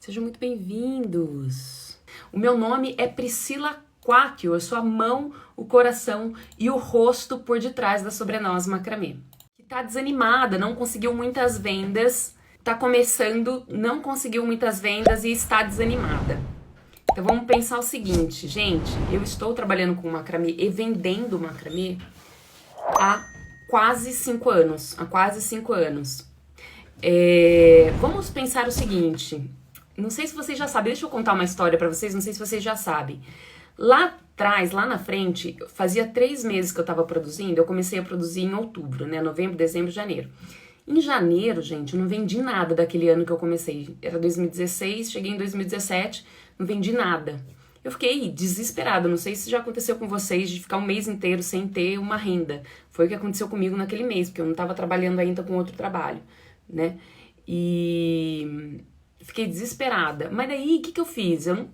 Sejam muito bem-vindos. O meu nome é Priscila Quáquio, eu sou a mão, o coração e o rosto por detrás da Sobrenós Macramê. Que tá desanimada, não conseguiu muitas vendas, tá começando, não conseguiu muitas vendas e está desanimada. Então vamos pensar o seguinte, gente, eu estou trabalhando com macramê e vendendo macramê há quase 5 anos, Vamos pensar o seguinte, não sei se vocês já sabem, deixa eu contar uma história pra vocês, não sei se vocês já sabem. Lá atrás, lá na frente, fazia 3 meses que eu tava produzindo, eu comecei a produzir em outubro, né, novembro, dezembro, janeiro. Em janeiro, gente, eu não vendi nada daquele ano que eu comecei, era 2016, cheguei em 2017, não vendi nada. Eu fiquei desesperada, não sei se já aconteceu com vocês de ficar um mês inteiro sem ter uma renda. Foi o que aconteceu comigo naquele mês, porque eu não tava trabalhando ainda com outro trabalho, né, e fiquei desesperada. Mas daí, o que eu fiz? Eu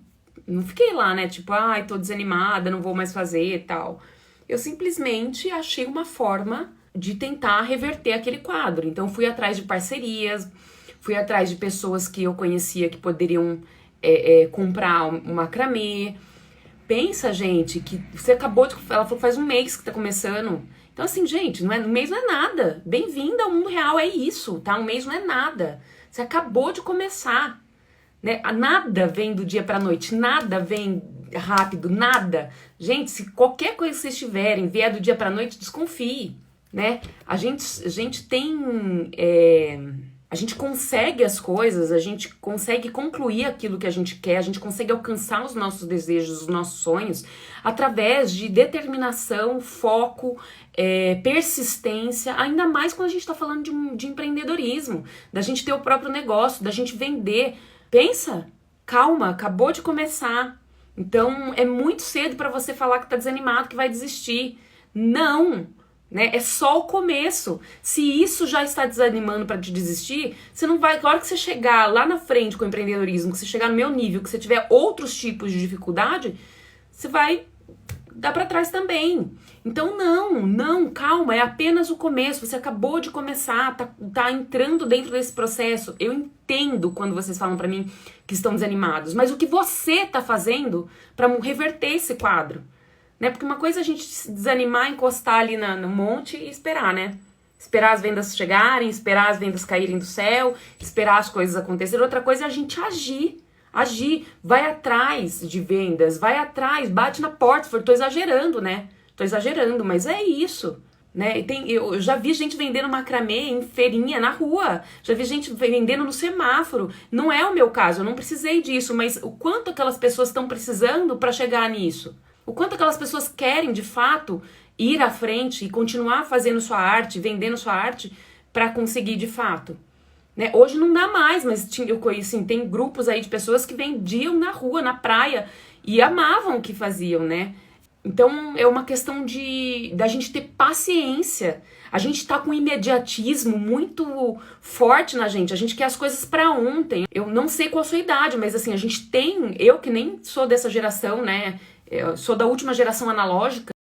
não fiquei lá, né? Tipo, ai, tô desanimada, não vou mais fazer e tal. Eu simplesmente achei uma forma de tentar reverter aquele quadro. Então, fui atrás de parcerias, fui atrás de pessoas que eu conhecia que poderiam comprar um macramê. Pensa, gente, que você acabou de... Ela falou que faz um mês que tá começando. Então, assim, gente, um mês não é nada. Bem-vinda ao mundo real, é isso, tá? Um mês não é nada. Você acabou de começar, né? Nada vem do dia pra noite, nada vem rápido, nada. Gente, se qualquer coisa que vocês tiverem vier do dia pra noite, desconfie, né? A gente tem... A gente consegue as coisas, a gente consegue concluir aquilo que a gente quer, a gente consegue alcançar os nossos desejos, os nossos sonhos, através de determinação, foco, persistência, ainda mais quando a gente está falando de empreendedorismo, da gente ter o próprio negócio, da gente vender. Pensa, calma, acabou de começar. Então é muito cedo para você falar que está desanimado, que vai desistir. Não! Né? É só o começo. Se isso já está desanimando para te desistir, você não vai... Na hora que você chegar lá na frente com o empreendedorismo, que você chegar no meu nível, que você tiver outros tipos de dificuldade, você vai dar para trás também. Então não, calma, é apenas o começo. Você acabou de começar, tá entrando dentro desse processo. Eu entendo quando vocês falam para mim que estão desanimados, mas o que você tá fazendo para reverter esse quadro? Né? Porque uma coisa é a gente se desanimar, encostar ali no monte e esperar, né? Esperar as vendas chegarem, esperar as vendas caírem do céu, esperar as coisas acontecerem. Outra coisa é a gente agir, vai atrás de vendas, vai atrás, bate na porta. Tô exagerando, né? Tô exagerando, mas é isso, né? Eu já vi gente vendendo macramê em feirinha na rua, já vi gente vendendo no semáforo. Não é o meu caso, eu não precisei disso, mas o quanto aquelas pessoas estão precisando para chegar nisso? O quanto aquelas pessoas querem, de fato, ir à frente e continuar fazendo sua arte, vendendo sua arte para conseguir, de fato. Né? Hoje não dá mais, mas eu conheço, assim, tem grupos aí de pessoas que vendiam na rua, na praia, e amavam o que faziam, né? Então, é uma questão da gente ter paciência. A gente tá com um imediatismo muito forte na gente. A gente quer as coisas pra ontem. Eu não sei qual a sua idade, mas assim, a gente tem... Eu que nem sou dessa geração, né? Eu sou da última geração analógica,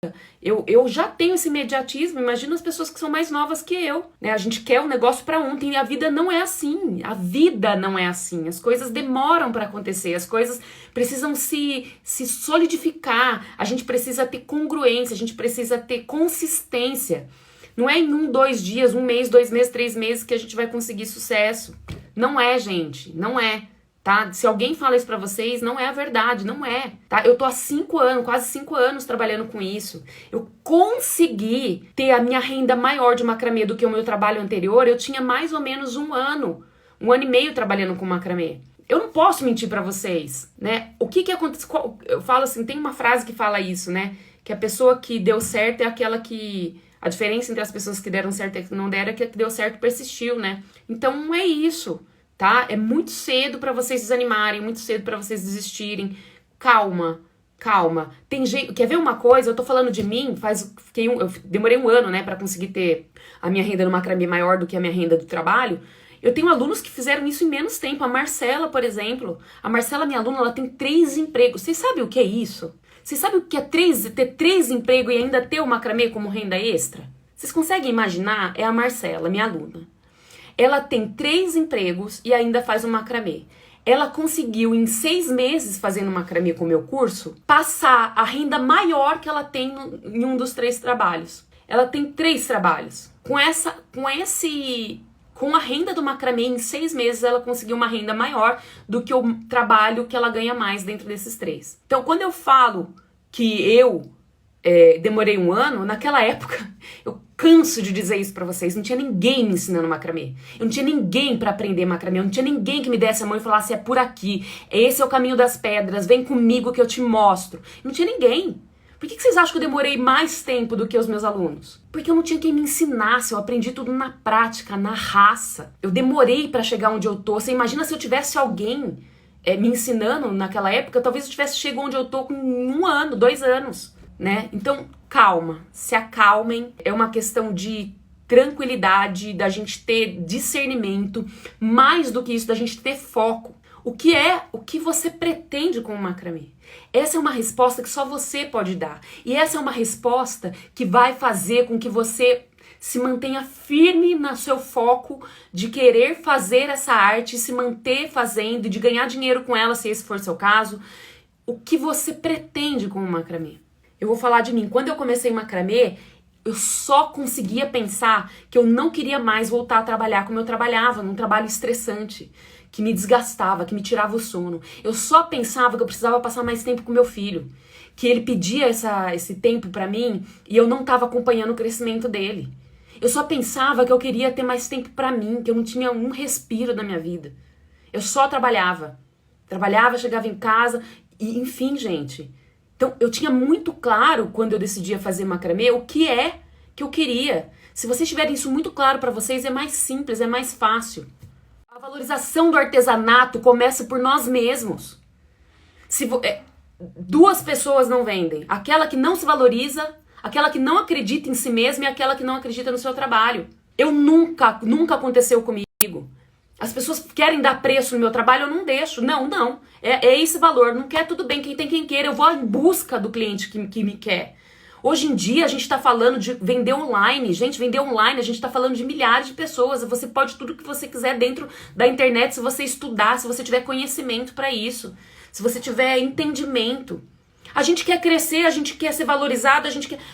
eu já tenho esse imediatismo. Imagina as pessoas que são mais novas que eu, né? A gente quer o negócio pra ontem e a vida não é assim. A vida não é assim. As coisas demoram pra acontecer, as coisas precisam se solidificar, a gente precisa ter congruência, a gente precisa ter consistência. Não é em 1, 2 dias, 1 mês, 2 meses, 3 meses que a gente vai conseguir sucesso. Não é, gente, não é. Tá? Se alguém fala isso pra vocês, não é a verdade, não é, tá? Eu tô há 5 anos, quase 5 anos trabalhando com isso. Eu consegui ter a minha renda maior de macramê do que o meu trabalho anterior. Eu tinha mais ou menos 1 ano e meio trabalhando com macramê. Eu não posso mentir pra vocês, né? O que acontece? Eu falo assim, tem uma frase que fala isso, né? Que a pessoa que deu certo é aquela que... A diferença entre as pessoas que deram certo e que não deram é que a que deu certo persistiu, né? Então é isso. Tá? É muito cedo pra vocês desanimarem, muito cedo pra vocês desistirem. Calma, calma. Tem jeito. Quer ver uma coisa? Eu tô falando de mim, eu demorei 1 ano, né, pra conseguir ter a minha renda no macramê maior do que a minha renda do trabalho. Eu tenho alunos que fizeram isso em menos tempo. A Marcela, por exemplo. A Marcela, minha aluna, ela tem 3 empregos. Vocês sabem o que é isso? Vocês sabem o que é ter 3 empregos e ainda ter o macramê como renda extra? Vocês conseguem imaginar? É a Marcela, minha aluna. Ela tem 3 empregos e ainda faz um macramê. ela conseguiu, em 6 meses fazendo macramê com o meu curso, passar a renda maior que ela tem em um dos 3 trabalhos. Ela tem 3 trabalhos. Com a renda do macramê, em 6 meses, ela conseguiu uma renda maior do que o trabalho que ela ganha mais dentro desses 3. Então, quando eu falo que eu demorei 1 ano, naquela época, eu canso de dizer isso pra vocês, não tinha ninguém me ensinando macramê. Eu não tinha ninguém pra aprender macramê, eu não tinha ninguém que me desse a mão e falasse, é por aqui, esse é o caminho das pedras, vem comigo que eu te mostro. Não tinha ninguém. Por que vocês acham que eu demorei mais tempo do que os meus alunos? Porque eu não tinha quem me ensinasse, eu aprendi tudo na prática, na raça. Eu demorei pra chegar onde eu tô. Você imagina se eu tivesse alguém me ensinando naquela época, talvez eu tivesse chegado onde eu tô com 1 ano, 2 anos, né? Então, calma, se acalmem, é uma questão de tranquilidade, da gente ter discernimento, mais do que isso, da gente ter foco. O que você pretende com o macramê? Essa é uma resposta que só você pode dar. E essa é uma resposta que vai fazer com que você se mantenha firme no seu foco de querer fazer essa arte, se manter fazendo e de ganhar dinheiro com ela, se esse for seu caso. O que você pretende com o macramê? Eu vou falar de mim. Quando eu comecei macramê, eu só conseguia pensar que eu não queria mais voltar a trabalhar como eu trabalhava, num trabalho estressante, que me desgastava, que me tirava o sono. Eu só pensava que eu precisava passar mais tempo com meu filho, que ele pedia esse tempo pra mim e eu não estava acompanhando o crescimento dele. Eu só pensava que eu queria ter mais tempo pra mim, que eu não tinha um respiro da minha vida. Eu só trabalhava. Trabalhava, chegava em casa e, enfim, gente. Então, eu tinha muito claro, quando eu decidia fazer macramê, o que é que eu queria. Se vocês tiverem isso muito claro pra vocês, é mais simples, é mais fácil. A valorização do artesanato começa por nós mesmos. Duas pessoas não vendem. Aquela que não se valoriza, aquela que não acredita em si mesma e aquela que não acredita no seu trabalho. Nunca aconteceu comigo. As pessoas querem dar preço no meu trabalho, eu não deixo. Não. É esse valor. Não quer, tudo bem, quem tem quem queira. Eu vou em busca do cliente que me quer. Hoje em dia a gente está falando de vender online. Gente, vender online, a gente está falando de milhares de pessoas. Você pode tudo que você quiser dentro da internet, se você estudar, se você tiver conhecimento para isso, se você tiver entendimento. A gente quer crescer, a gente quer ser valorizado,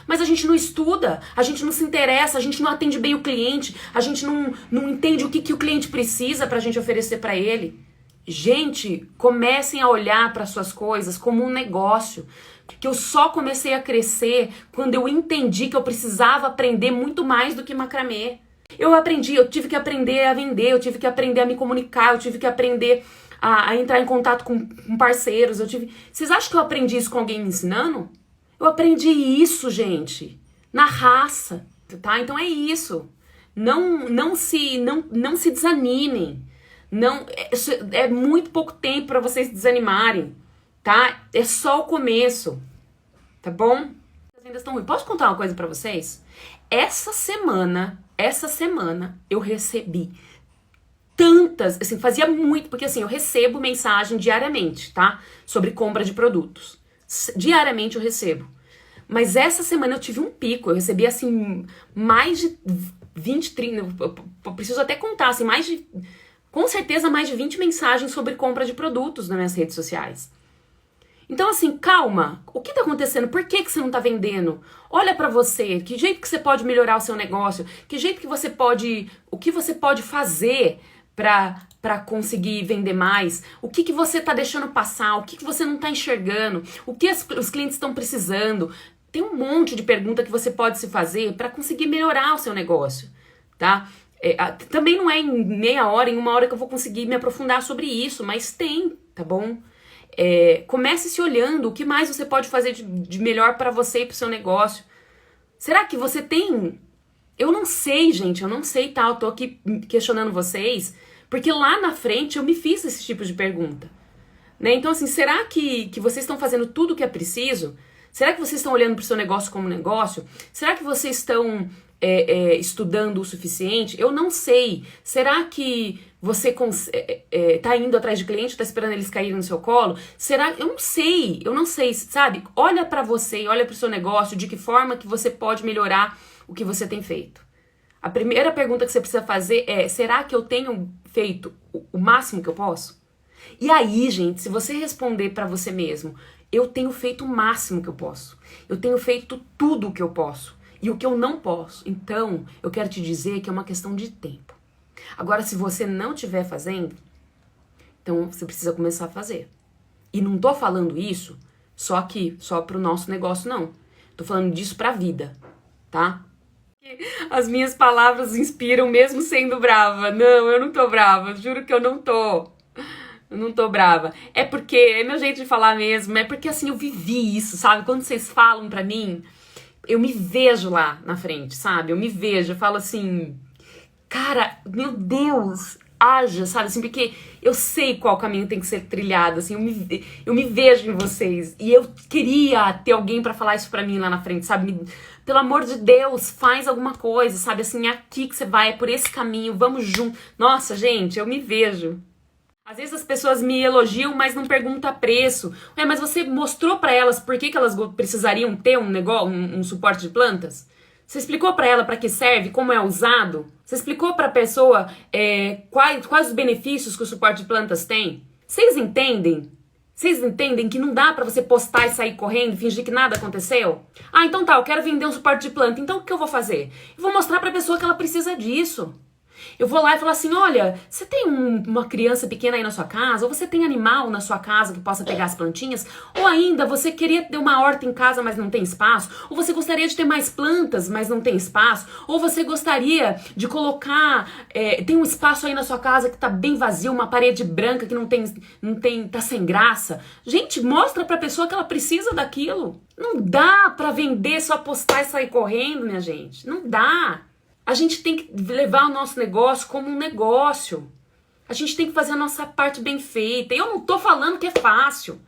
mas a gente não estuda, a gente não se interessa, a gente não atende bem o cliente, a gente não entende o que o cliente precisa para a gente oferecer para ele. Gente, comecem a olhar para suas coisas como um negócio. Que eu só comecei a crescer quando eu entendi que eu precisava aprender muito mais do que macramê. Eu tive que aprender a vender, eu tive que aprender a me comunicar, eu tive que aprender a entrar em contato com parceiros. Vocês acham que eu aprendi isso com alguém me ensinando? Eu aprendi isso, gente, na raça, tá? Então é isso. Não se desanimem. É muito pouco tempo para vocês desanimarem, tá? É só o começo, tá bom? As vendas estão ruins. Posso contar uma coisa pra vocês? Essa semana, eu recebi tantas, assim, fazia muito, porque assim, eu recebo mensagem diariamente, tá? Sobre compra de produtos. Diariamente eu recebo. Mas essa semana eu tive um pico, eu recebi, assim, mais de 20, 30, eu preciso até contar, assim, com certeza mais de 20 mensagens sobre compra de produtos nas minhas redes sociais. Então, assim, calma. O que tá acontecendo? Por que você não tá vendendo? Olha pra você. Que jeito que você pode melhorar o seu negócio? Que jeito que você pode... O que você pode fazer pra conseguir vender mais? O que você tá deixando passar? O que você não tá enxergando? O que os clientes estão precisando? Tem um monte de pergunta que você pode se fazer pra conseguir melhorar o seu negócio, tá? Também não é em meia hora, em 1 hora que eu vou conseguir me aprofundar sobre isso, mas tem, tá bom? Comece se olhando o que mais você pode fazer de melhor para você e pro seu negócio. Será que você tem... Eu não sei, gente, eu não sei, tá? Eu tô aqui questionando vocês, porque lá na frente eu me fiz esse tipo de pergunta, né? Então, assim, será que vocês estão fazendo tudo o que é preciso? Será que vocês estão olhando pro seu negócio como negócio? Será que vocês estão estudando o suficiente? Eu não sei. Será que você tá indo atrás de cliente, tá esperando eles caírem no seu colo? Será? Eu não sei, sabe? Olha pra você e olha pro seu negócio, de que forma que você pode melhorar o que você tem feito. A primeira pergunta que você precisa fazer é, será que eu tenho feito o máximo que eu posso? E aí, gente, se você responder pra você mesmo, eu tenho feito o máximo que eu posso. Eu tenho feito tudo o que eu posso. E o que eu não posso. Então, eu quero te dizer que é uma questão de tempo. Agora, se você não estiver fazendo, então você precisa começar a fazer. E não tô falando isso só aqui, só pro nosso negócio, não. Tô falando disso pra vida, tá? As minhas palavras inspiram mesmo sendo brava. Não, eu não tô brava, juro que eu não tô. Eu não tô brava. É porque, é meu jeito de falar mesmo, é porque assim, eu vivi isso, sabe? Quando vocês falam pra mim, eu me vejo lá na frente, sabe? Eu me vejo, eu falo assim, cara, meu Deus, haja, sabe? Assim, porque eu sei qual caminho tem que ser trilhado, assim, eu me vejo em vocês. E eu queria ter alguém pra falar isso pra mim lá na frente, sabe? Pelo amor de Deus, faz alguma coisa, sabe? Assim, é aqui que você vai, é por esse caminho, vamos junto. Nossa, gente, eu me vejo. Às vezes as pessoas me elogiam, mas não perguntam preço. Mas você mostrou pra elas por que elas precisariam ter um negócio, um suporte de plantas? Você explicou pra ela pra que serve, como é usado? Você explicou pra pessoa quais os benefícios que o suporte de plantas tem? Vocês entendem? Vocês entendem que não dá pra você postar e sair correndo, fingir que nada aconteceu? Ah, então tá, eu quero vender um suporte de planta, então o que eu vou fazer? Eu vou mostrar pra pessoa que ela precisa disso. Eu vou lá e falo assim, olha, você tem uma criança pequena aí na sua casa? Ou você tem animal na sua casa que possa pegar as plantinhas? Ou ainda, você queria ter uma horta em casa, mas não tem espaço? Ou você gostaria de ter mais plantas, mas não tem espaço? Ou você gostaria de colocar, tem um espaço aí na sua casa que tá bem vazio, uma parede branca que tá sem graça? Gente, mostra pra pessoa que ela precisa daquilo. Não dá pra vender, só postar e sair correndo, minha gente. Não dá. A gente tem que levar o nosso negócio como um negócio. A gente tem que fazer a nossa parte bem feita. Eu não tô falando que é fácil.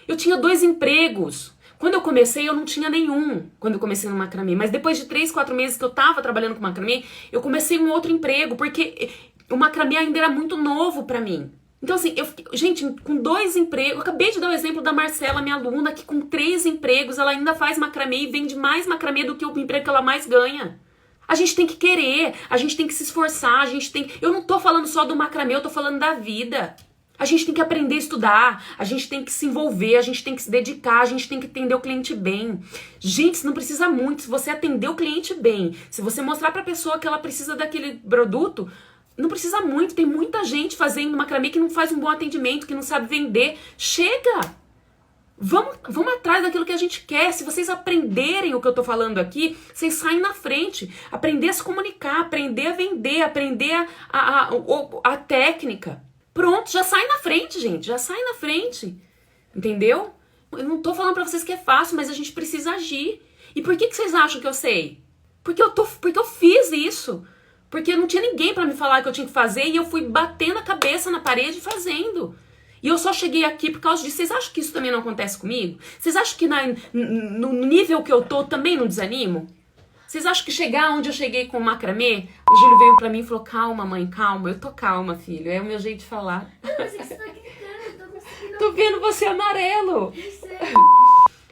Eu tinha 2 empregos. Quando eu comecei, eu não tinha nenhum. Quando eu comecei no macramê. Mas depois de 3, 4 meses que eu tava trabalhando com macramê, eu comecei um outro emprego. Porque o macramê ainda era muito novo pra mim. Então assim, gente, com 2 empregos... Eu acabei de dar o exemplo da Marcela, minha aluna, que com 3 empregos ela ainda faz macramê e vende mais macramê do que o emprego que ela mais ganha. A gente tem que querer, a gente tem que se esforçar, a gente tem... Eu não tô falando só do macramê, eu tô falando da vida. A gente tem que aprender a estudar, a gente tem que se envolver, a gente tem que se dedicar, a gente tem que atender o cliente bem. Gente, isso não precisa muito. Se você atender o cliente bem, se você mostrar pra pessoa que ela precisa daquele produto, não precisa muito. Tem muita gente fazendo macramê que não faz um bom atendimento, que não sabe vender. Chega! Vamos atrás daquilo que a gente quer. Se vocês aprenderem o que eu tô falando aqui, vocês saem na frente. Aprender a se comunicar, aprender a vender, aprender a técnica. Pronto, já sai na frente, gente. Já sai na frente. Entendeu? Eu não tô falando pra vocês que é fácil, mas a gente precisa agir. E por que vocês acham que eu sei? Porque eu fiz isso. Porque não tinha ninguém pra me falar que eu tinha que fazer e eu fui batendo a cabeça na parede e fazendo. E eu só cheguei aqui por causa disso. Vocês acham que isso também não acontece comigo? Vocês acham que no nível que eu tô também não desanimo? Vocês acham que chegar onde eu cheguei com o macramê, o Júlio veio pra mim e falou, calma mãe, calma. Eu tô calma, filho, é o meu jeito de falar. Não, mas é que você tá gritando, eu tô conseguindo... Tô vendo você amarelo. Eu sei.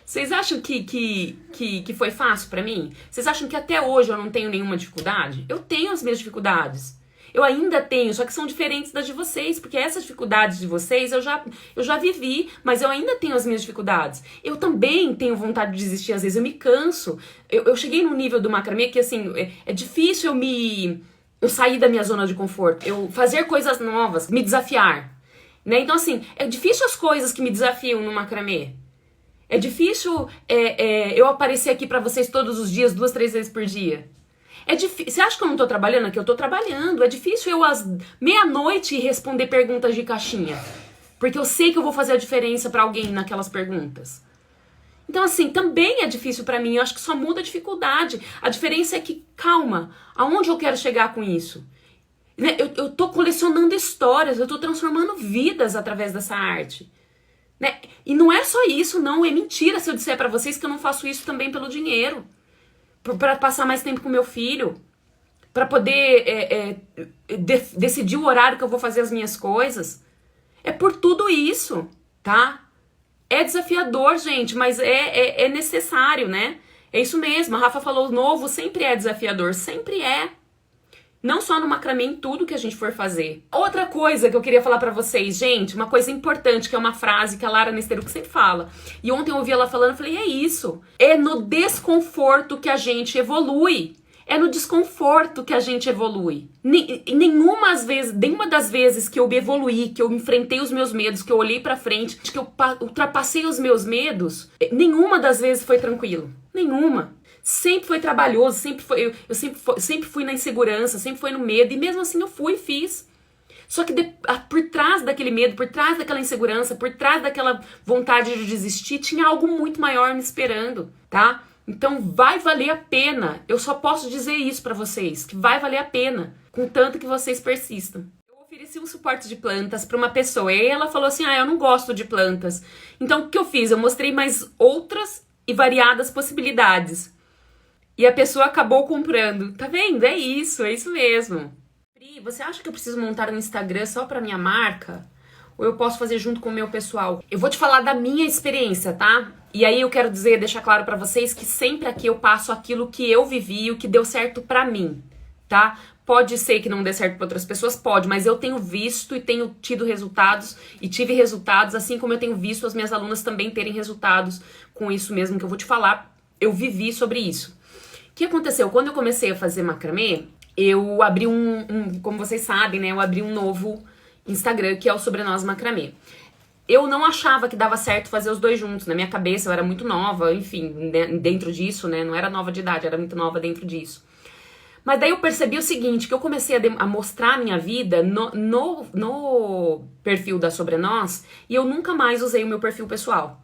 Vocês acham que foi fácil pra mim? Vocês acham que até hoje eu não tenho nenhuma dificuldade? Eu tenho as minhas dificuldades. Eu ainda tenho, só que são diferentes das de vocês, porque essas dificuldades de vocês eu já vivi, mas eu ainda tenho as minhas dificuldades. Eu também tenho vontade de desistir, às vezes eu me canso. Eu cheguei num nível do macramê que, assim, é difícil eu sair da minha zona de conforto, eu fazer coisas novas, me desafiar, né? Então, assim, é difícil as coisas que me desafiam no macramê. É difícil eu aparecer aqui pra vocês todos os dias, 2, 3 vezes por dia. É difícil. Você acha que eu não tô trabalhando aqui? Eu tô trabalhando. É difícil eu às meia-noite responder perguntas de caixinha. Porque eu sei que eu vou fazer a diferença pra alguém naquelas perguntas. Então, assim, também é difícil pra mim. Eu acho que só muda a dificuldade. A diferença é que, calma, aonde eu quero chegar com isso? Né? Eu tô colecionando histórias, eu tô transformando vidas através dessa arte. Né? E não é só isso, não. É mentira se eu disser pra vocês que eu não faço isso também pelo dinheiro. Pra passar mais tempo com meu filho, pra poder decidir o horário que eu vou fazer as minhas coisas. É por tudo isso, tá? É desafiador, gente, mas é necessário, né? É isso mesmo, a Rafa falou, novo sempre é desafiador, sempre é. Não só no macramê, em tudo que a gente for fazer. Outra coisa que eu queria falar pra vocês, gente, uma coisa importante, que é uma frase que a Lara Nesteruc sempre fala. E ontem eu ouvi ela falando, eu falei, é isso. É no desconforto que a gente evolui. É no desconforto que a gente evolui. Nenhuma das vezes que eu evoluí, que eu enfrentei os meus medos, que eu olhei pra frente, que eu ultrapassei os meus medos, nenhuma das vezes foi tranquilo. Nenhuma. Sempre foi trabalhoso, eu sempre fui na insegurança, sempre foi no medo, e mesmo assim eu fui e fiz. Só que por trás daquele medo, por trás daquela insegurança, por trás daquela vontade de desistir, tinha algo muito maior me esperando, tá? Então vai valer a pena. Eu só posso dizer isso pra vocês, que vai valer a pena, contanto que vocês persistam. Eu ofereci um suporte de plantas pra uma pessoa, e aí ela falou assim, eu não gosto de plantas. Então o que eu fiz? Eu mostrei mais outras e variadas possibilidades. E a pessoa acabou comprando. Tá vendo? É isso mesmo. Pri, você acha que eu preciso montar um Instagram só pra minha marca? Ou eu posso fazer junto com o meu pessoal? Eu vou te falar da minha experiência, tá? E aí eu quero deixar claro pra vocês que sempre aqui eu passo aquilo que eu vivi, o que deu certo pra mim, tá? Pode ser que não dê certo pra outras pessoas, pode, mas eu tenho visto e tenho tido resultados, e tive resultados, assim como eu tenho visto as minhas alunas também terem resultados com isso mesmo que eu vou te falar. Eu vivi sobre isso. O que aconteceu? Quando eu comecei a fazer macramê, eu abri como vocês sabem, né? Eu abri um novo Instagram, que é o Sobre Nós Macramê. Eu não achava que dava certo fazer os dois juntos. Na minha cabeça, eu era muito nova, enfim, dentro disso, né? Não era nova de idade, era muito nova dentro disso. Mas daí eu percebi o seguinte, que eu comecei a mostrar a minha vida no perfil da Sobre Nós, e eu nunca mais usei o meu perfil pessoal.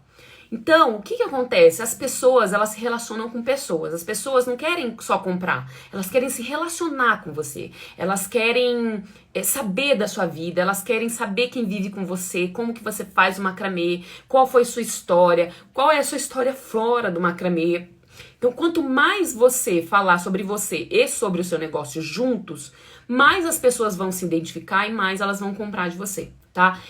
Então, o que acontece? As pessoas, elas se relacionam com pessoas. As pessoas não querem só comprar, elas querem se relacionar com você. Elas querem saber da sua vida, elas querem saber quem vive com você, como que você faz o macramê, qual foi sua história, qual é a sua história fora do macramê. Então, quanto mais você falar sobre você e sobre o seu negócio juntos, mais as pessoas vão se identificar e mais elas vão comprar de você, tá?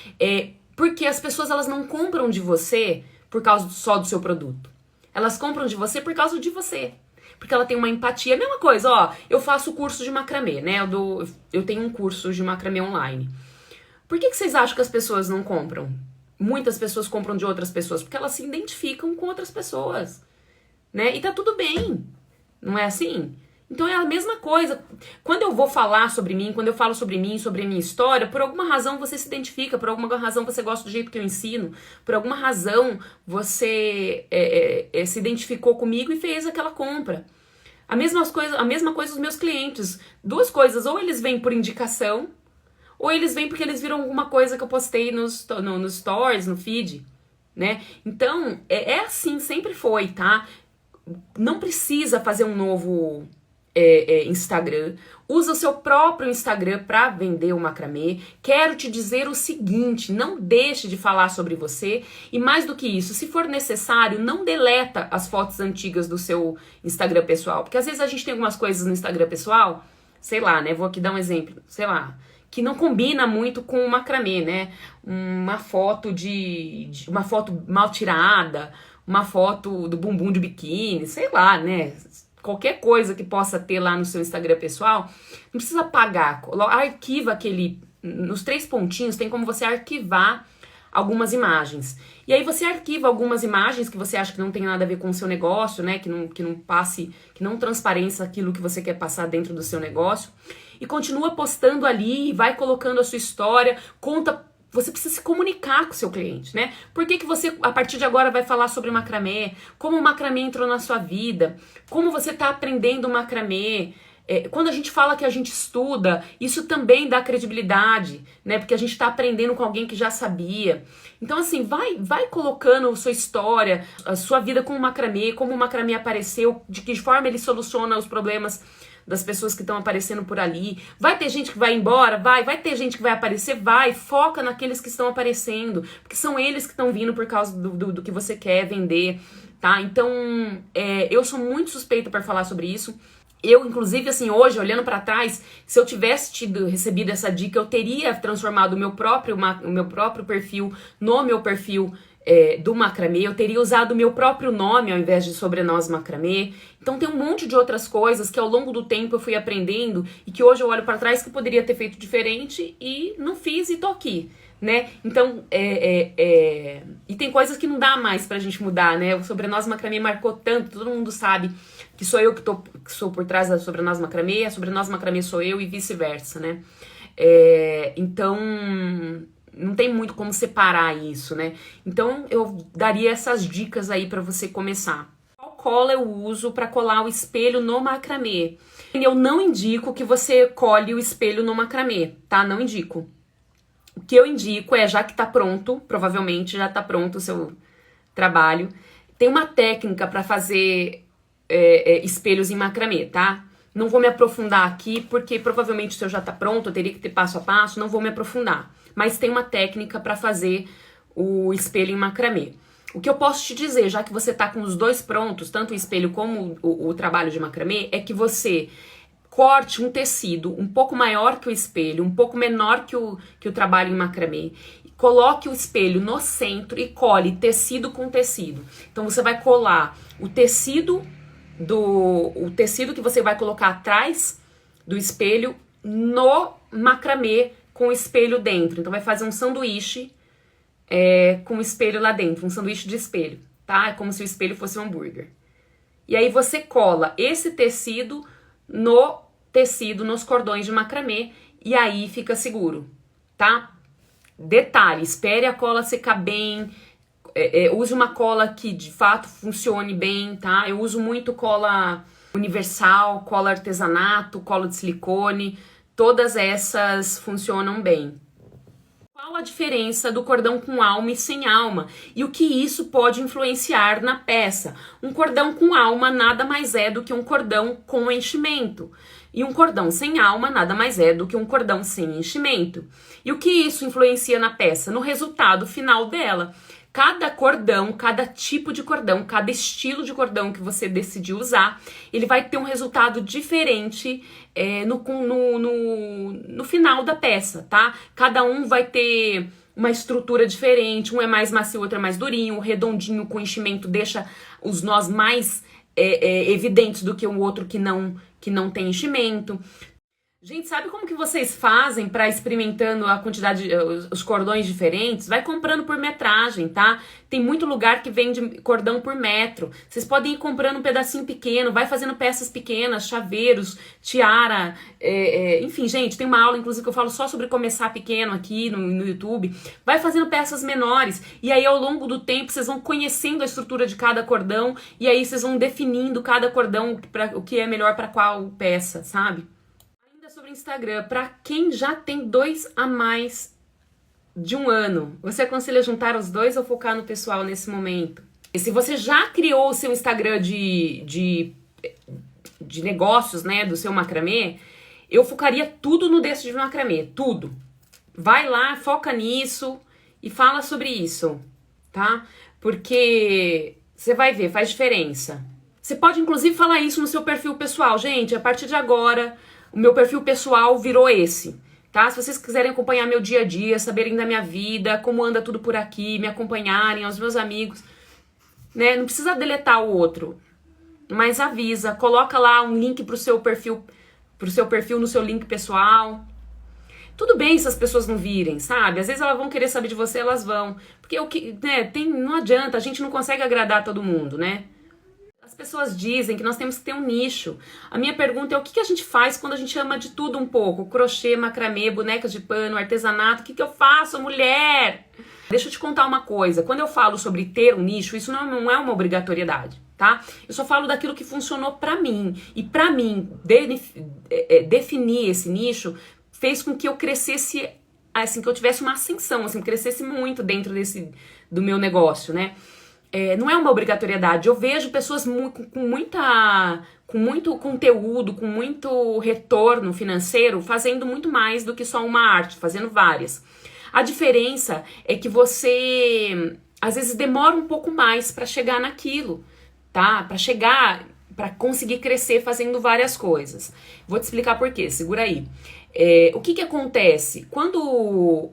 Porque as pessoas, elas não compram de você por causa só do seu produto. Elas compram de você por causa de você. Porque ela tem uma empatia. A mesma coisa, ó, eu faço curso de macramê, né? Eu tenho um curso de macramê online. Por que vocês acham que as pessoas não compram? Muitas pessoas compram de outras pessoas porque elas se identificam com outras pessoas, né? E tá tudo bem. Não é assim? Então é a mesma coisa. Quando eu vou falar sobre mim, quando eu falo sobre mim, sobre a minha história, por alguma razão você se identifica, por alguma razão você gosta do jeito que eu ensino, por alguma razão você se identificou comigo e fez aquela compra. A mesma coisa os meus clientes. Duas coisas, ou eles vêm por indicação, ou eles vêm porque eles viram alguma coisa que eu postei nos stories, no feed, né? Então, é assim, sempre foi, tá? Não precisa fazer um novo Instagram, usa o seu próprio Instagram para vender o macramê. Quero te dizer o seguinte, não deixe de falar sobre você, e mais do que isso, se for necessário, não deleta as fotos antigas do seu Instagram pessoal, porque às vezes a gente tem algumas coisas no Instagram pessoal, sei lá, né, vou aqui dar um exemplo, sei lá, que não combina muito com o macramê, né, uma foto uma foto mal tirada, uma foto do bumbum de biquíni, sei lá, né, qualquer coisa que possa ter lá no seu Instagram pessoal, não precisa apagar, arquiva nos 3 pontinhos tem como você arquivar algumas imagens. E aí você arquiva algumas imagens que você acha que não tem nada a ver com o seu negócio, né, que não transpareça aquilo que você quer passar dentro do seu negócio, e continua postando ali, vai colocando a sua história, conta. Você precisa se comunicar com o seu cliente, né? Por que você, a partir de agora, vai falar sobre macramê? Como o macramê entrou na sua vida? Como você está aprendendo o macramê? Quando a gente fala que a gente estuda, isso também dá credibilidade, né? Porque a gente está aprendendo com alguém que já sabia. Então, assim, vai colocando a sua história, a sua vida com o macramê, como o macramê apareceu, de que forma ele soluciona os problemas das pessoas que estão aparecendo por ali. Vai ter gente que vai embora? Vai ter gente que vai aparecer? Vai. Foca naqueles que estão aparecendo, porque são eles que estão vindo por causa do que você quer vender, tá? Então, eu sou muito suspeita para falar sobre isso. Eu, inclusive, assim, hoje, olhando para trás, se eu tivesse recebido essa dica, eu teria transformado o meu próprio perfil no meu perfil do macramê, eu teria usado o meu próprio nome ao invés de Sobrenós Macramê. Então tem um monte de outras coisas que ao longo do tempo eu fui aprendendo e que hoje eu olho para trás que eu poderia ter feito diferente e não fiz e tô aqui, né? Então, e tem coisas que não dá mais pra gente mudar, né? O Sobrenós Macramê marcou tanto, todo mundo sabe que sou eu que sou por trás da Sobrenós Macramê, a Sobrenós Macramê sou eu e vice-versa, né? Então, não tem muito como separar isso, né? Então, eu daria essas dicas aí pra você começar. Qual cola eu uso pra colar o espelho no macramê? Eu não indico que você cole o espelho no macramê, tá? Não indico. O que eu indico já que tá pronto, provavelmente já tá pronto o seu trabalho, tem uma técnica pra fazer espelhos em macramê, tá? Não vou me aprofundar aqui, porque provavelmente o seu já tá pronto, eu teria que ter passo a passo, não vou me aprofundar. Mas tem uma técnica pra fazer o espelho em macramê. O que eu posso te dizer, já que você tá com os dois prontos, tanto o espelho como o trabalho de macramê, é que você corte um tecido um pouco maior que o espelho, um pouco menor que o trabalho em macramê. Coloque o espelho no centro e cole tecido com tecido. Então você vai colar o tecido que você vai colocar atrás do espelho no macramê com o espelho dentro. Então vai fazer um sanduíche com o espelho lá dentro, um sanduíche de espelho, tá? É como se o espelho fosse um hambúrguer. E aí você cola esse tecido nos cordões de macramê e aí fica seguro, tá? Detalhe, espere a cola secar bem, use uma cola que de fato funcione bem, tá? Eu uso muito cola universal, cola artesanato, cola de silicone, todas essas funcionam bem. Qual a diferença do cordão com alma e sem alma? E o que isso pode influenciar na peça? Um cordão com alma nada mais é do que um cordão com enchimento. E um cordão sem alma nada mais é do que um cordão sem enchimento. E o que isso influencia na peça? No resultado final dela. Cada cordão, cada tipo de cordão, cada estilo de cordão que você decidir usar, ele vai ter um resultado diferente no final da peça, tá? Cada um vai ter uma estrutura diferente, um é mais macio, outro é mais durinho, o redondinho com enchimento deixa os nós mais evidentes do que o outro que não tem enchimento. Gente, sabe como que vocês fazem para experimentando a quantidade, os cordões diferentes? Vai comprando por metragem, tá? Tem muito lugar que vende cordão por metro. Vocês podem ir comprando um pedacinho pequeno, vai fazendo peças pequenas, chaveiros, tiara, enfim, gente, tem uma aula, inclusive, que eu falo só sobre começar pequeno aqui no YouTube. Vai fazendo peças menores e aí ao longo do tempo vocês vão conhecendo a estrutura de cada cordão e aí vocês vão definindo cada cordão, o que é melhor para qual peça, sabe? Sobre Instagram, para quem já tem 2 a mais de 1 ano, você aconselha juntar os dois ou focar no pessoal nesse momento? E se você já criou o seu Instagram de negócios, né, do seu macramê, eu focaria tudo no desse de macramê, tudo. Vai lá, foca nisso e fala sobre isso, tá? Porque você vai ver, faz diferença. Você pode inclusive falar isso no seu perfil pessoal. Gente, a partir de agora o meu perfil pessoal virou esse, tá? Se vocês quiserem acompanhar meu dia a dia, saberem da minha vida, como anda tudo por aqui, me acompanharem, aos meus amigos, né? Não precisa deletar o outro, mas avisa, coloca lá um link pro seu perfil no seu link pessoal. Tudo bem se as pessoas não virem, sabe? Às vezes elas vão querer saber de você, elas vão. Porque não adianta, a gente não consegue agradar todo mundo, né? As pessoas dizem que nós temos que ter um nicho. A minha pergunta é o que a gente faz quando a gente ama de tudo um pouco? Crochê, macramê, bonecas de pano, artesanato. O que eu faço, mulher? Deixa eu te contar uma coisa. Quando eu falo sobre ter um nicho, isso não é uma obrigatoriedade, tá? Eu só falo daquilo que funcionou pra mim. E pra mim, definir esse nicho fez com que eu crescesse, assim, que eu tivesse uma ascensão, assim, crescesse muito dentro do meu negócio, né? Não é uma obrigatoriedade. Eu vejo pessoas com muito conteúdo, com muito retorno financeiro, fazendo muito mais do que só uma arte, fazendo várias. A diferença é que você, às vezes, demora um pouco mais para chegar naquilo, tá? Para conseguir crescer fazendo várias coisas. Vou te explicar por quê, segura aí. O que acontece? Quando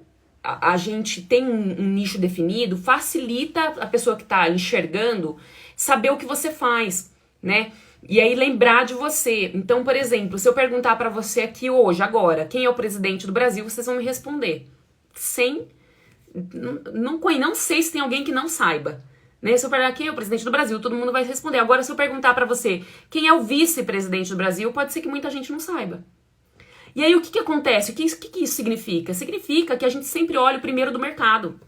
a gente tem um nicho definido, facilita a pessoa que tá enxergando saber o que você faz, né? E aí lembrar de você. Então, por exemplo, se eu perguntar pra você aqui hoje, agora, quem é o presidente do Brasil, vocês vão me responder. Não sei se tem alguém que não saiba. Né? Se eu perguntar quem é o presidente do Brasil, todo mundo vai responder. Agora, se eu perguntar pra você quem é o vice-presidente do Brasil, pode ser que muita gente não saiba. E aí, o que acontece? O que isso significa? Significa que a gente sempre olha o primeiro do mercado,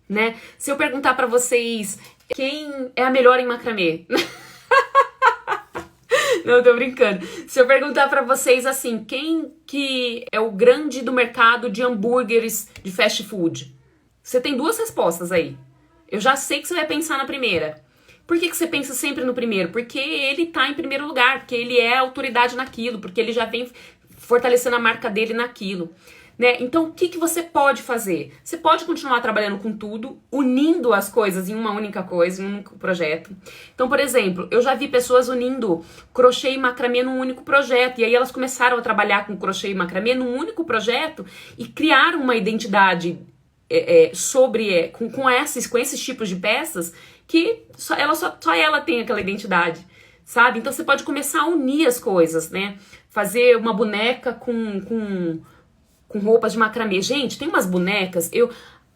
né? Se eu perguntar pra vocês quem é a melhor em macramê... Não, eu tô brincando. Se eu perguntar pra vocês assim, quem que é o grande do mercado de hambúrgueres de fast food? Você tem duas respostas aí. Eu já sei que você vai pensar na primeira. Por que você pensa sempre no primeiro? Porque ele tá em primeiro lugar, porque ele é autoridade naquilo, porque ele já vem fortalecendo a marca dele naquilo. Né? Então, o que você pode fazer? Você pode continuar trabalhando com tudo, unindo as coisas em uma única coisa, em um único projeto. Então, por exemplo, eu já vi pessoas unindo crochê e macramê num único projeto, e aí elas começaram a trabalhar com crochê e macramê num único projeto e criaram uma identidade com esses tipos de peças que só ela tem aquela identidade, sabe? Então, você pode começar a unir as coisas, né? Fazer uma boneca com roupas de macramê. Gente, tem umas bonecas, eu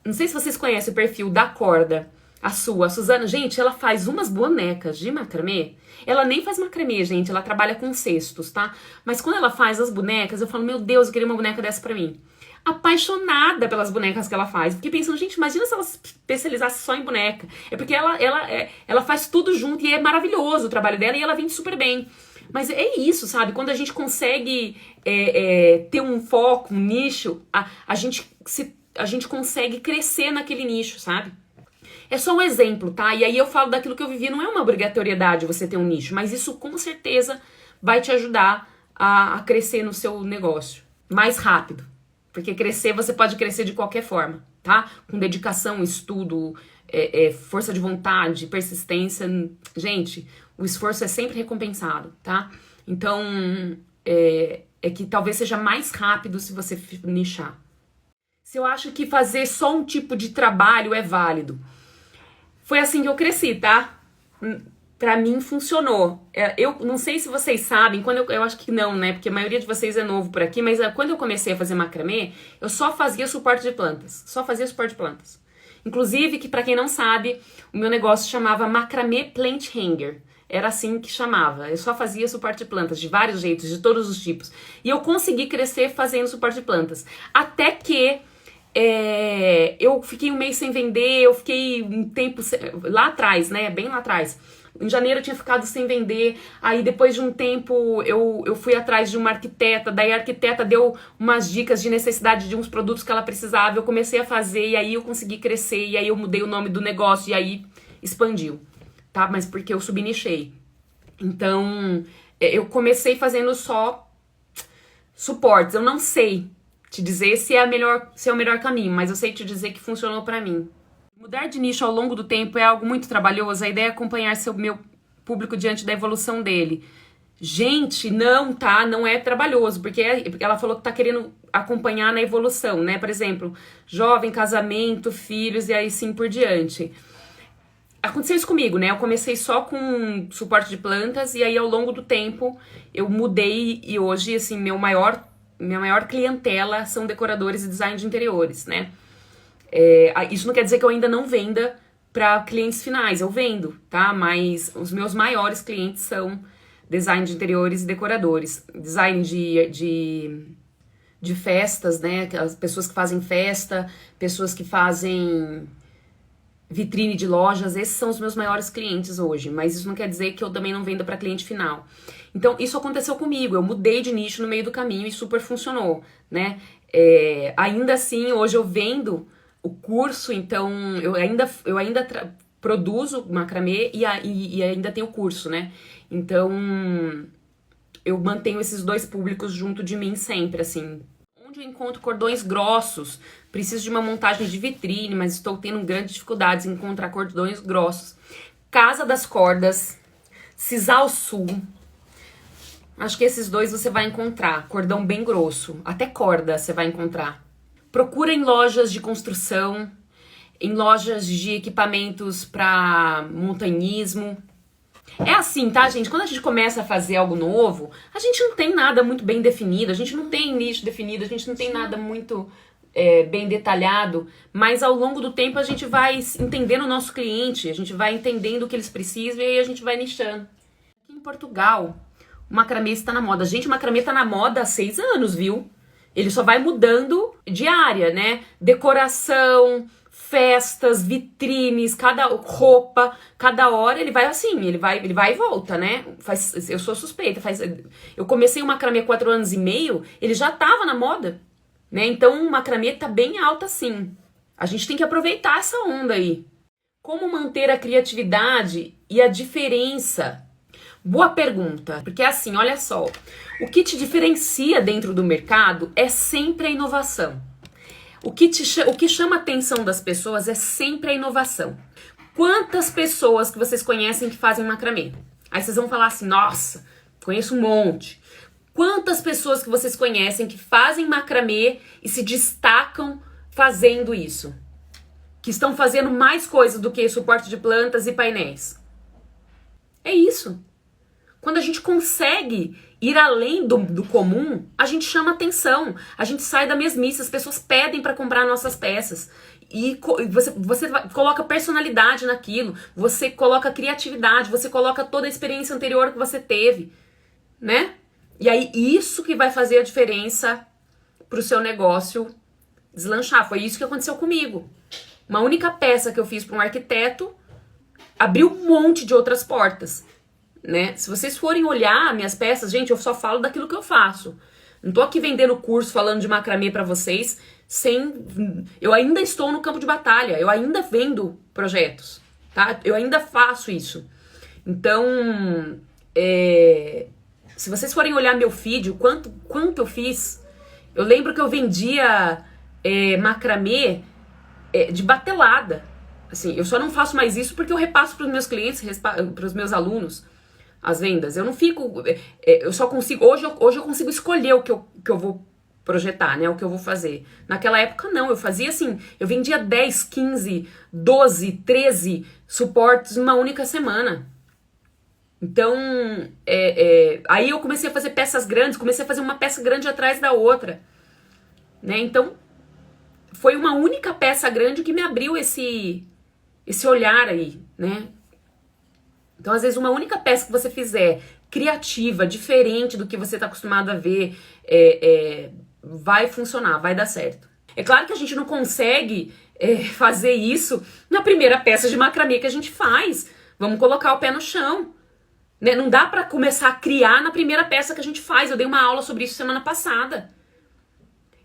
não sei se vocês conhecem o perfil da Corda, a Suzana, gente, ela faz umas bonecas de macramê. Ela nem faz macramê, gente, ela trabalha com cestos, tá? Mas quando ela faz as bonecas, eu falo, meu Deus, eu queria uma boneca dessa pra mim. Apaixonada pelas bonecas que ela faz. Fiquei pensando, gente, imagina se ela se especializasse só em boneca. É porque ela faz tudo junto e é maravilhoso o trabalho dela e ela vende super bem. Mas é isso, sabe? Quando a gente consegue ter um foco, um nicho, a gente consegue crescer naquele nicho, sabe? É só um exemplo, tá? E aí eu falo daquilo que eu vivi, não é uma obrigatoriedade você ter um nicho, mas isso com certeza vai te ajudar a crescer no seu negócio mais rápido. Porque você pode crescer de qualquer forma, tá? Com dedicação, estudo, força de vontade, persistência. Gente, o esforço é sempre recompensado, tá? Então, é que talvez seja mais rápido se você nichar. Se eu acho que fazer só um tipo de trabalho é válido. Foi assim que eu cresci, tá? Pra mim funcionou. Eu não sei se vocês sabem, eu acho que não, né? Porque a maioria de vocês é novo por aqui, mas quando eu comecei a fazer macramê, eu só fazia suporte de plantas. Só fazia suporte de plantas. Inclusive, que pra quem não sabe, o meu negócio chamava Macramê Plant Hanger. Era assim que chamava. Eu só fazia suporte de plantas, de vários jeitos, de todos os tipos. E eu consegui crescer fazendo suporte de plantas. Até que eu fiquei um mês sem vender, eu fiquei um tempo lá atrás, né? Bem lá atrás. Em janeiro eu tinha ficado sem vender, aí depois de um tempo eu fui atrás de uma arquiteta, daí a arquiteta deu umas dicas de necessidade de uns produtos que ela precisava, eu comecei a fazer e aí eu consegui crescer, e aí eu mudei o nome do negócio e aí expandiu, tá? Mas porque eu subnichei. Então, eu comecei fazendo só suportes, eu não sei te dizer se é o melhor caminho, mas eu sei te dizer que funcionou pra mim. Mudar de nicho ao longo do tempo é algo muito trabalhoso. A ideia é acompanhar meu público diante da evolução dele. Gente, não, tá? Não é trabalhoso, porque ela falou que tá querendo acompanhar na evolução, né? Por exemplo, jovem, casamento, filhos e aí sim por diante. Aconteceu isso comigo, né? Eu comecei só com suporte de plantas e aí ao longo do tempo eu mudei e hoje, assim, minha maior clientela são decoradores e design de interiores, né? Isso não quer dizer que eu ainda não venda para clientes finais, eu vendo, tá? Mas os meus maiores clientes são design de interiores e decoradores. Design de festas, né? As pessoas que fazem festa, pessoas que fazem vitrine de lojas, esses são os meus maiores clientes hoje. Mas isso não quer dizer que eu também não venda para cliente final. Então, isso aconteceu comigo, eu mudei de nicho no meio do caminho e super funcionou, né? Ainda assim, hoje eu vendo o curso, então eu ainda produzo macramê e ainda tenho o curso, né? Então eu mantenho esses dois públicos junto de mim sempre, assim. Onde eu encontro cordões grossos, preciso de uma montagem de vitrine, mas estou tendo grandes dificuldades em encontrar cordões grossos. Casa das Cordas, Sisal Sul, acho que esses dois você vai encontrar, cordão bem grosso, até corda você vai encontrar. Procura em lojas de construção, em lojas de equipamentos para montanhismo. É assim, tá, gente? Quando a gente começa a fazer algo novo, a gente não tem nada muito bem definido, a gente não tem nicho definido, a gente não tem nada muito bem detalhado, mas ao longo do tempo a gente vai entendendo o nosso cliente, a gente vai entendendo o que eles precisam e aí a gente vai nichando. Aqui em Portugal, o macramê está na moda. Gente, o macramê está na moda há 6 anos, viu? Ele só vai mudando de área, né? Decoração, festas, vitrines, cada roupa, cada hora ele vai assim, ele vai e volta, né? Eu sou suspeita, eu comecei o macramê há 4 anos e meio, ele já tava na moda, né? Então o macramê tá bem alto assim. A gente tem que aproveitar essa onda aí. Como manter a criatividade e a diferença? Boa pergunta, porque assim, olha só, o que te diferencia dentro do mercado é sempre a inovação. O que chama a atenção das pessoas é sempre a inovação. Quantas pessoas que vocês conhecem que fazem macramê? Aí vocês vão falar assim, nossa, conheço um monte. Quantas pessoas que vocês conhecem que fazem macramê e se destacam fazendo isso? Que estão fazendo mais coisas do que suporte de plantas e painéis? É isso. Quando a gente consegue ir além do comum, a gente chama atenção, a gente sai da mesmice, as pessoas pedem para comprar nossas peças. E você coloca personalidade naquilo, você coloca criatividade, você coloca toda a experiência anterior que você teve, né? E aí isso que vai fazer a diferença pro seu negócio deslanchar. Foi isso que aconteceu comigo. Uma única peça que eu fiz para um arquiteto abriu um monte de outras portas. Né? Se vocês forem olhar minhas peças, gente, eu só falo daquilo que eu faço. Não tô aqui vendendo curso falando de macramê pra vocês eu ainda estou no campo de batalha, eu ainda vendo projetos, tá? Eu ainda faço isso. Então, se vocês forem olhar meu feed, quanto eu fiz, eu lembro que eu vendia macramê de batelada. Assim, eu só não faço mais isso porque eu repasso pros meus clientes, pros meus alunos, as vendas. Eu não fico, eu só consigo, hoje eu consigo escolher o que eu vou projetar, né, o que eu vou fazer. Naquela época não, eu fazia assim, eu vendia 10, 15, 12, 13 suportes numa única semana. Então, aí eu comecei a fazer peças grandes, comecei a fazer uma peça grande atrás da outra, né, então foi uma única peça grande que me abriu esse olhar aí, né. Então, às vezes, uma única peça que você fizer, criativa, diferente do que você está acostumado a ver, vai funcionar, vai dar certo. É claro que a gente não consegue fazer isso na primeira peça de macramê que a gente faz. Vamos colocar o pé no chão. Né? Não dá para começar a criar na primeira peça que a gente faz. Eu dei uma aula sobre isso semana passada.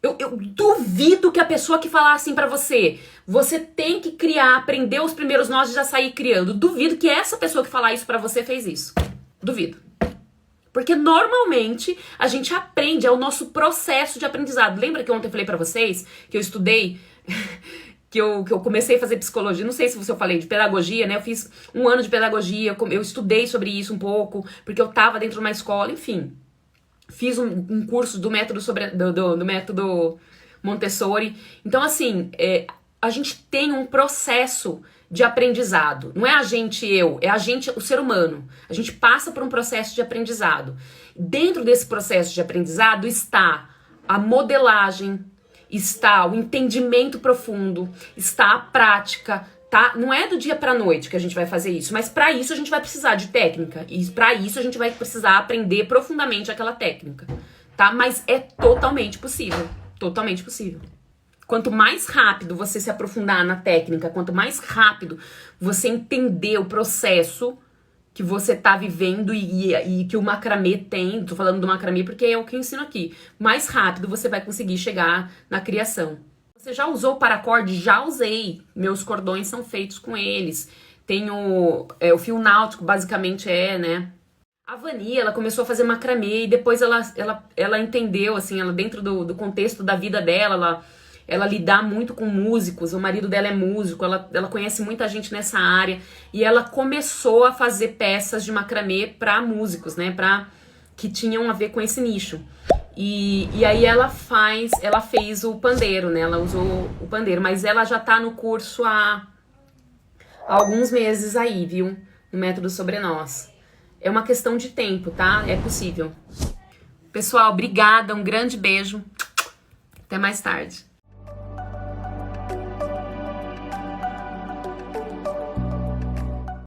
Eu duvido que a pessoa que falar assim pra você, você tem que criar, aprender os primeiros nós e já sair criando. Duvido que essa pessoa que falar isso pra você fez isso. Duvido. Porque normalmente a gente aprende, é o nosso processo de aprendizado. Lembra que ontem eu falei pra vocês que eu estudei, que eu comecei a fazer psicologia, não sei se eu falei de pedagogia, né? Eu fiz 1 ano de pedagogia, eu estudei sobre isso um pouco, porque eu tava dentro de uma escola, enfim. Fiz um curso do método do método Montessori. Então, assim, a gente tem um processo de aprendizado. Não é a gente, é a gente, o ser humano. A gente passa por um processo de aprendizado. Dentro desse processo de aprendizado está a modelagem, está o entendimento profundo, está a prática, tá? Não é do dia pra noite que a gente vai fazer isso, mas pra isso a gente vai precisar de técnica, e pra isso a gente vai precisar aprender profundamente aquela técnica, tá? Mas é totalmente possível, totalmente possível. Quanto mais rápido você se aprofundar na técnica, quanto mais rápido você entender o processo que você tá vivendo e que o macramê tem, tô falando do macramê porque é o que eu ensino aqui, mais rápido você vai conseguir chegar na criação. Você já usou paracorde? Já usei. Meus cordões são feitos com eles. Tenho o fio náutico, basicamente né? A Vani, ela começou a fazer macramê e depois ela entendeu, assim, ela dentro do contexto da vida dela, ela lidar muito com músicos, o marido dela é músico, ela conhece muita gente nessa área e ela começou a fazer peças de macramê para músicos, né? Que tinham a ver com esse nicho. E aí ela fez o pandeiro, né? Ela usou o pandeiro, mas ela já tá no curso há alguns meses aí, viu? No Método Sobrenós. É uma questão de tempo, tá? É possível. Pessoal, obrigada, um grande beijo. Até mais tarde.